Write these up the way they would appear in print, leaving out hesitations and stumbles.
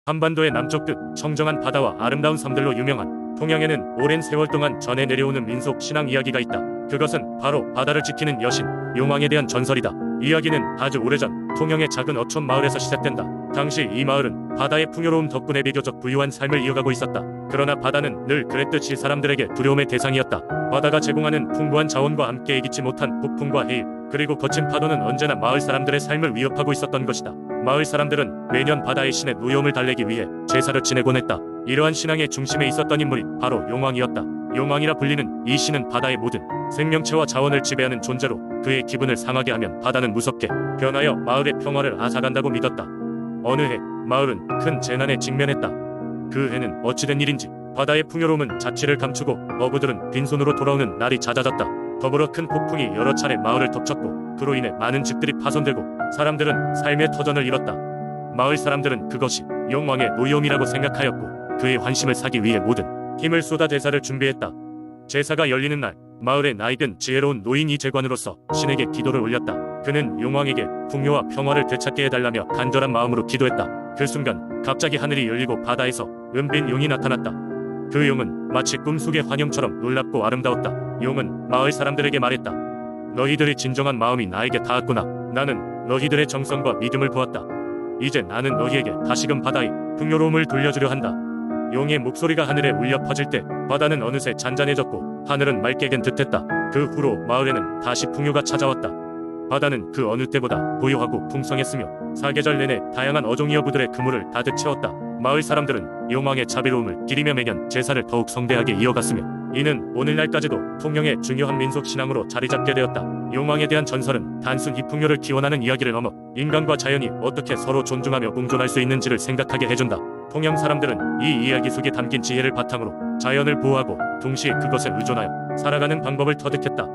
한반도의 남쪽 끝 청정한 바다와 아름다운 섬들로 유명한 통영에는 오랜 세월 동안 전해 내려오는 민속 신앙 이야기가 있다. 그것은 바로 바다를 지키는 여신 용왕에 대한 전설이다. 이야기는 아주 오래전 통영의 작은 어촌 마을에서 시작된다. 당시 이 마을은 바다의 풍요로움 덕분에 비교적 부유한 삶을 이어가고 있었다. 그러나 바다는 늘 그랬듯이 사람들에게 두려움의 대상이었다. 바다가 제공하는 풍부한 자원과 함께 이기지 못한 폭풍과 해일, 그리고 거친 파도는 언제나 마을 사람들의 삶을 위협하고 있었던 것이다. 마을 사람들은 매년 바다의 신의 노여움을 달래기 위해 제사를 지내곤 했다. 이러한 신앙의 중심에 있었던 인물이 바로 용왕이었다. 용왕이라 불리는 이 신은 바다의 모든 생명체와 자원을 지배하는 존재로 그의 기분을 상하게 하면 바다는 무섭게 변하여 마을의 평화를 앗아간다고 믿었다. 어느 해 마을은 큰 재난에 직면했다. 그 해는 어찌된 일인지 바다의 풍요로움은 자취를 감추고 어부들은 빈손으로 돌아오는 날이 잦아졌다. 더불어 큰 폭풍이 여러 차례 마을을 덮쳤고 그로 인해 많은 집들이 파손되고 사람들은 삶의 터전을 잃었다. 마을 사람들은 그것이 용왕의 노여움이라고 생각하였고 그의 환심을 사기 위해 모든 힘을 쏟아 제사를 준비했다. 제사가 열리는 날 마을의 나이든 지혜로운 노인이 제관으로서 신에게 기도를 올렸다. 그는 용왕에게 풍요와 평화를 되찾게 해달라며 간절한 마음으로 기도했다. 그 순간 갑자기 하늘이 열리고 바다에서 은빛 용이 나타났다. 그 용은 마치 꿈속의 환영처럼 놀랍고 아름다웠다. 용은 마을 사람들에게 말했다. 너희들의 진정한 마음이 나에게 닿았구나. 나는 너희들의 정성과 믿음을 보았다. 이제 나는 너희에게 다시금 바다의 풍요로움을 돌려주려 한다. 용의 목소리가 하늘에 울려 퍼질 때 바다는 어느새 잔잔해졌고 하늘은 맑게 갠 듯했다. 그 후로 마을에는 다시 풍요가 찾아왔다. 바다는 그 어느 때보다 고요하고 풍성했으며 사계절 내내 다양한 어종이 어부들의 그물을 가득 채웠다. 마을 사람들은 용왕의 자비로움을 기리며 매년 제사를 더욱 성대하게 이어갔으며 이는 오늘날까지도 통영의 중요한 민속 신앙으로 자리잡게 되었다. 용왕에 대한 전설은 단순히 풍요를 기원하는 이야기를 넘어 인간과 자연이 어떻게 서로 존중하며 공존할 수 있는지를 생각하게 해준다. 통영 사람들은 이 이야기 속에 담긴 지혜를 바탕으로 자연을 보호하고 동시에 그것에 의존하여 살아가는 방법을 터득했다.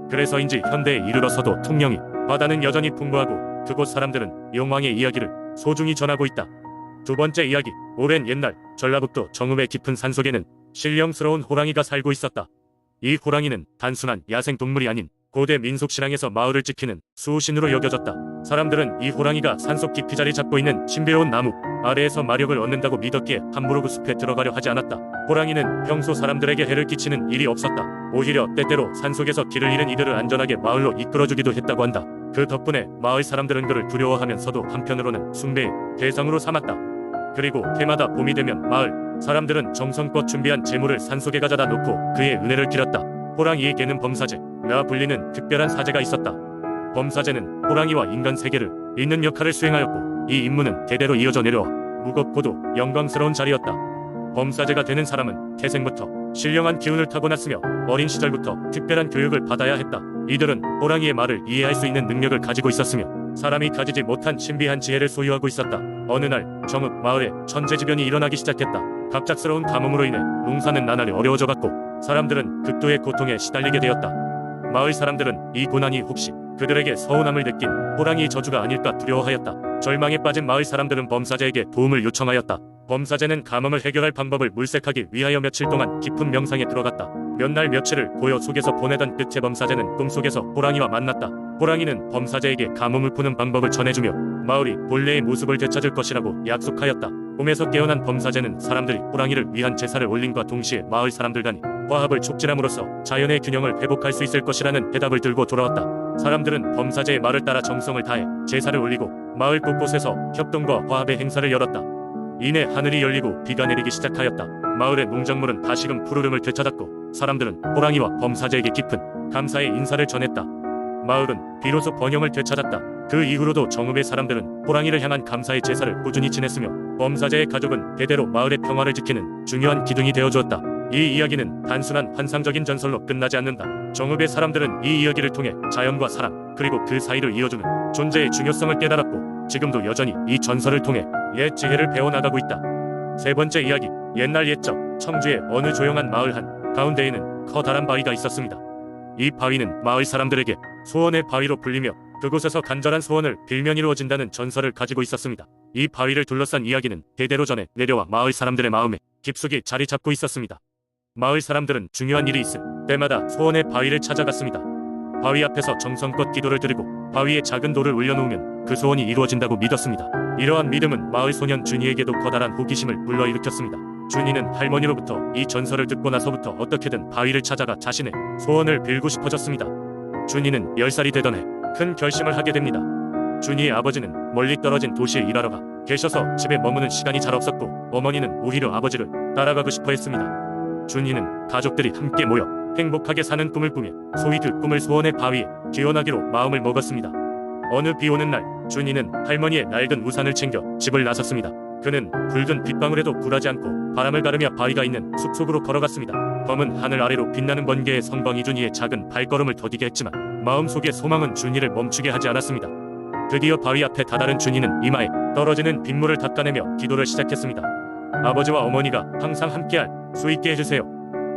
그래서인지 현대에 이르러서도 통영이 바다는 여전히 풍부하고 그곳 사람들은 용왕의 이야기를 소중히 전하고 있다. 두 번째 이야기. 오랜 옛날 전라북도 정읍의 깊은 산속에는 신령스러운 호랑이가 살고 있었다. 이 호랑이는 단순한 야생동물이 아닌 고대 민속신앙에서 마을을 지키는 수호신으로 여겨졌다. 사람들은 이 호랑이가 산속 깊이 자리 잡고 있는 신비로운 나무 아래에서 마력을 얻는다고 믿었기에 함부로 그 숲에 들어가려 하지 않았다. 호랑이는 평소 사람들에게 해를 끼치는 일이 없었다. 오히려 때때로 산속에서 길을 잃은 이들을 안전하게 마을로 이끌어주기도 했다고 한다. 그 덕분에 마을 사람들은 그를 두려워하면서도 한편으로는 숭배의 대상으로 삼았다. 그리고 해마다 봄이 되면 마을 사람들은 정성껏 준비한 제물을 산속에 가져다 놓고 그의 은혜를 빌었다. 호랑이에게는 범사제라 불리는 특별한 사제가 있었다. 범사제는 호랑이와 인간 세계를 잇는 역할을 수행하였고 이 임무는 대대로 이어져 내려와 무겁고도 영광스러운 자리였다. 범사제가 되는 사람은 태생부터 신령한 기운을 타고났으며 어린 시절부터 특별한 교육을 받아야 했다. 이들은 호랑이의 말을 이해할 수 있는 능력을 가지고 있었으며 사람이 가지지 못한 신비한 지혜를 소유하고 있었다. 어느 날 정읍 마을에 천재지변이 일어나기 시작했다. 갑작스러운 가뭄으로 인해 농사는 나날이 어려워져갔고 사람들은 극도의 고통에 시달리게 되었다. 마을 사람들은 이 고난이 혹시 그들에게 서운함을 느낀 호랑이의 저주가 아닐까 두려워하였다. 절망에 빠진 마을 사람들은 범사제에게 도움을 요청하였다. 범사제는 가뭄을 해결할 방법을 물색하기 위하여 며칠 동안 깊은 명상에 들어갔다. 몇 날 며칠을 고요 속에서 보내던 끝에 범사제는 꿈속에서 호랑이와 만났다. 호랑이는 범사제에게 가뭄을 푸는 방법을 전해주며 마을이 본래의 모습을 되찾을 것이라고 약속하였다. 꿈에서 깨어난 범사제는 사람들이 호랑이를 위한 제사를 올림과 동시에 마을 사람들 간의 화합을 촉진함으로써 자연의 균형을 회복할 수 있을 것이라는 대답을 들고 돌아왔다. 사람들은 범사제의 말을 따라 정성을 다해 제사를 올리고 마을 곳곳에서 협동과 화합의 행사를 열었다. 이내 하늘이 열리고 비가 내리기 시작하였다. 마을의 농작물은 다시금 푸르름을 되찾았고 사람들은 호랑이와 범사제에게 깊은 감사의 인사를 전했다. 마을은 비로소 번영을 되찾았다. 그 이후로도 정읍의 사람들은 호랑이를 향한 감사의 제사를 꾸준히 지냈으며 범사제의 가족은 대대로 마을의 평화를 지키는 중요한 기둥이 되어주었다. 이 이야기는 단순한 환상적인 전설로 끝나지 않는다. 정읍의 사람들은 이 이야기를 통해 자연과 사람 그리고 그 사이를 이어주는 존재의 중요성을 깨달았고 지금도 여전히 이 전설을 통해 옛 지혜를 배워나가고 있다. 세 번째 이야기. 옛날 옛적 청주의 어느 조용한 마을 한 가운데에는 커다란 바위가 있었습니다. 이 바위는 마을 사람들에게 소원의 바위로 불리며 그곳에서 간절한 소원을 빌면 이루어진다는 전설을 가지고 있었습니다. 이 바위를 둘러싼 이야기는 대대로 전해 내려와 마을 사람들의 마음에 깊숙이 자리 잡고 있었습니다. 마을 사람들은 중요한 일이 있을 때마다 소원의 바위를 찾아갔습니다. 바위 앞에서 정성껏 기도를 드리고 바위에 작은 돌을 올려놓으면 그 소원이 이루어진다고 믿었습니다. 이러한 믿음은 마을 소년 준이에게도 커다란 호기심을 불러일으켰습니다. 준이는 할머니로부터 이 전설을 듣고 나서부터 어떻게든 바위를 찾아가 자신의 소원을 빌고 싶어졌습니다. 준이는 10살이 되던 해 큰 결심을 하게 됩니다. 준이의 아버지는 멀리 떨어진 도시에 일하러 가 계셔서 집에 머무는 시간이 잘 없었고, 어머니는 오히려 아버지를 따라가고 싶어 했습니다. 준이는 가족들이 함께 모여 행복하게 사는 꿈을 꾸며 소위 그 꿈을 소원의 바위에 기원하기로 마음을 먹었습니다. 어느 비 오는 날, 준이는 할머니의 낡은 우산을 챙겨 집을 나섰습니다. 그는 붉은 빗방울에도 굴하지 않고 바람을 가르며 바위가 있는 숲속으로 걸어갔습니다. 검은 하늘 아래로 빛나는 번개의 성광이 준이의 작은 발걸음을 더디게 했지만 마음속의 소망은 준이를 멈추게 하지 않았습니다. 드디어 바위 앞에 다다른 준이는 이마에 떨어지는 빗물을 닦아내며 기도를 시작했습니다. 아버지와 어머니가 항상 함께할 수 있게 해주세요.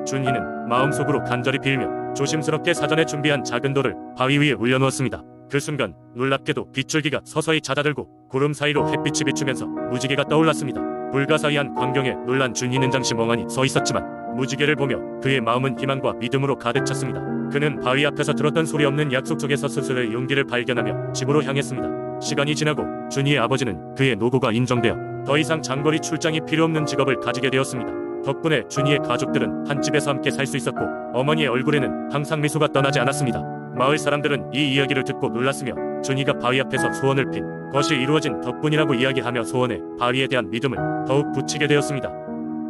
준이는 마음속으로 간절히 빌며 조심스럽게 사전에 준비한 작은 돌을 바위 위에 올려놓았습니다. 그 순간 놀랍게도 빗줄기가 서서히 잦아들고 구름 사이로 햇빛이 비추면서 무지개가 떠올랐습니다. 불가사의한 광경에 놀란 준이는 잠시 멍하니 서 있었지만 무지개를 보며 그의 마음은 희망과 믿음으로 가득 찼습니다. 그는 바위 앞에서 들었던 소리 없는 약속 속에서 스스로의 용기를 발견하며 집으로 향했습니다. 시간이 지나고 준이의 아버지는 그의 노고가 인정되어 더 이상 장거리 출장이 필요 없는 직업을 가지게 되었습니다. 덕분에 준이의 가족들은 한 집에서 함께 살 수 있었고, 어머니의 얼굴에는 항상 미소가 떠나지 않았습니다. 마을 사람들은 이 이야기를 듣고 놀랐으며 준이가 바위 앞에서 소원을 빈 것이 이루어진 덕분이라고 이야기하며 소원의 바위에 대한 믿음을 더욱 붙이게 되었습니다.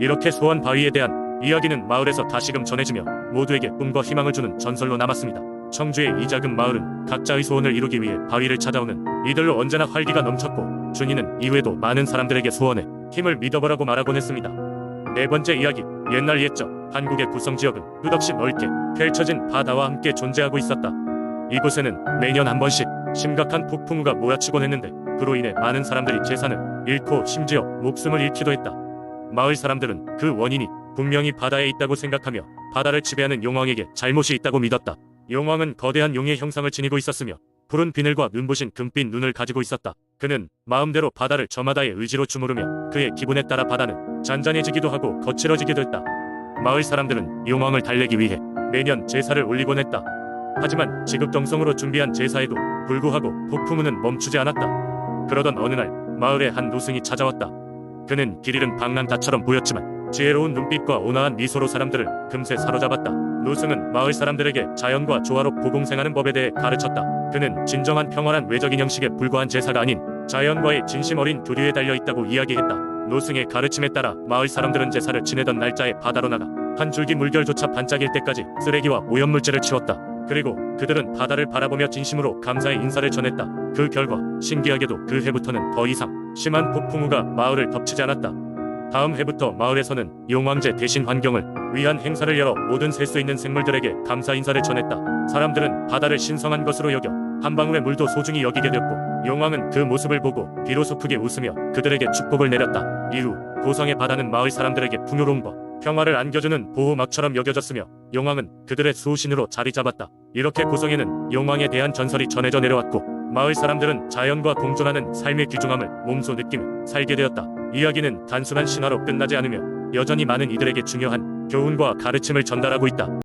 이렇게 소원 바위에 대한 이야기는 마을에서 다시금 전해지며 모두에게 꿈과 희망을 주는 전설로 남았습니다. 청주의 이 작은 마을은 각자의 소원을 이루기 위해 바위를 찾아오는 이들로 언제나 활기가 넘쳤고, 준이는 이후에도 많은 사람들에게 소원에 힘을 믿어보라고 말하곤 했습니다. 네 번째 이야기, 옛날 옛적 한국의 구성지역은 끝없이 넓게 펼쳐진 바다와 함께 존재하고 있었다. 이곳에는 매년 한 번씩 심각한 폭풍우가 몰아치곤 했는데 그로 인해 많은 사람들이 재산을 잃고 심지어 목숨을 잃기도 했다. 마을 사람들은 그 원인이 분명히 바다에 있다고 생각하며 바다를 지배하는 용왕에게 잘못이 있다고 믿었다. 용왕은 거대한 용의 형상을 지니고 있었으며 푸른 비늘과 눈부신 금빛 눈을 가지고 있었다. 그는 마음대로 바다를 저마다의 의지로 주무르며 그의 기분에 따라 바다는 잔잔해지기도 하고 거칠어지기도 했다. 마을 사람들은 용왕을 달래기 위해 매년 제사를 올리곤 했다. 하지만 지극정성으로 준비한 제사에도 불구하고 폭풍우는 멈추지 않았다. 그러던 어느 날 마을에 한 노승이 찾아왔다. 그는 길 잃은 방랑자처럼 보였지만 지혜로운 눈빛과 온화한 미소로 사람들을 금세 사로잡았다. 노승은 마을 사람들에게 자연과 조화로 고공생하는 법에 대해 가르쳤다. 그는 진정한 평화란 외적인 형식에 불과한 제사가 아닌 자연과의 진심 어린 교류에 달려있다고 이야기했다. 노승의 가르침에 따라 마을 사람들은 제사를 지내던 날짜에 바다로 나가 한 줄기 물결조차 반짝일 때까지 쓰레기와 오염물질을 치웠다. 그리고 그들은 바다를 바라보며 진심으로 감사의 인사를 전했다. 그 결과 신기하게도 그 해부터는 더 이상 심한 폭풍우가 마을을 덮치지 않았다. 다음 해부터 마을에서는 용왕제 대신 환경을 위한 행사를 열어 모든 셀 수 있는 생물들에게 감사 인사를 전했다. 사람들은 바다를 신성한 것으로 여겨 한 방울의 물도 소중히 여기게 되었고, 용왕은 그 모습을 보고 비로소 크게 웃으며 그들에게 축복을 내렸다. 이후 고성의 바다는 마을 사람들에게 풍요로움과 평화를 안겨주는 보호막처럼 여겨졌으며 용왕은 그들의 수호신으로 자리 잡았다. 이렇게 고성에는 용왕에 대한 전설이 전해져 내려왔고, 마을 사람들은 자연과 공존하는 삶의 귀중함을 몸소 느끼며 살게 되었다. 이야기는 단순한 신화로 끝나지 않으며 여전히 많은 이들에게 중요한 교훈과 가르침을 전달하고 있다.